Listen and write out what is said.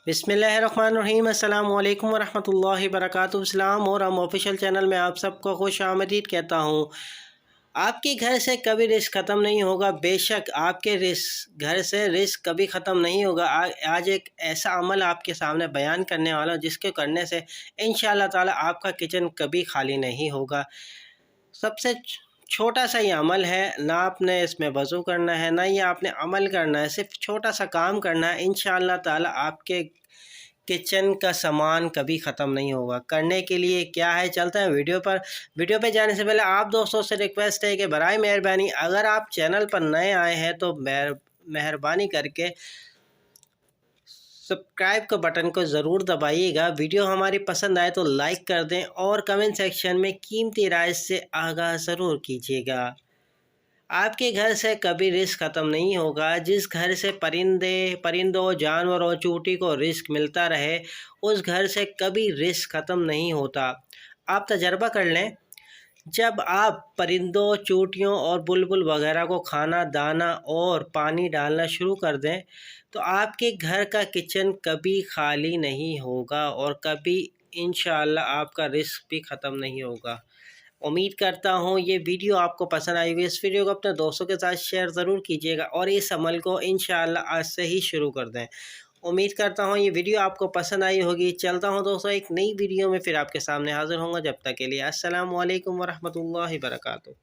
बिस्मिल्लाहिर्रहमानिर्रहीम। अस्सलाम वालेकुम वरहमतुल्लाहि वबरकातुहू। इस्लाम और हम ऑफिशियल चैनल में आप सबको खुश आमदीद कहता हूँ। आपके घर से कभी रिस्क ख़त्म नहीं होगा। बेशक आपके घर से रिस्क कभी ख़त्म नहीं होगा। आज एक ऐसा अमल आपके सामने बयान करने वाला हूँ जिसके करने से इंशाअल्लाह ताला आपका किचन कभी खाली नहीं होगा। सबसे छोटा सा ये अमल है, ना आपने इसमें वज़ू करना है, ना ये आपने अमल करना है, सिर्फ छोटा सा काम करना है। इंशाअल्लाह ताला आपके किचन का सामान कभी ख़त्म नहीं होगा। करने के लिए क्या है, चलते हैं वीडियो पर। वीडियो पे जाने से पहले आप दोस्तों से रिक्वेस्ट है कि बराए मेहरबानी अगर आप चैनल पर नए आए हैं तो मेहरबानी करके सब्सक्राइब के बटन को ज़रूर दबाइएगा। वीडियो हमारी पसंद आए तो लाइक कर दें और कमेंट सेक्शन में कीमती राय से आगाह ज़रूर कीजिएगा। आपके घर से कभी रिस्क ख़त्म नहीं होगा। जिस घर से परिंदों जानवरों चूंटी को रिस्क मिलता रहे, उस घर से कभी रिस्क ख़त्म नहीं होता। आप तजर्बा कर लें, जब आप परिंदों चूंटियों और बुलबुल वगैरह को खाना दाना और पानी डालना शुरू कर दें तो आपके घर का किचन कभी खाली नहीं होगा और कभी इंशाअल्लाह आपका रिस्क भी ख़त्म नहीं होगा। उम्मीद करता हूँ ये वीडियो आपको पसंद आई होगी। इस वीडियो को अपने दोस्तों के साथ शेयर ज़रूर कीजिएगा और इस अमल को इंशाअल्लाह आज से ही शुरू कर दें। उम्मीद करता हूँ ये वीडियो आपको पसंद आई होगी। चलता हूँ दोस्तों एक नई वीडियो में, फिर आपके सामने हाज़िर होंगे। जब तक के लिए अस्सलाम वालेकुम वरहमतुल्लाहि वबरकातुहू।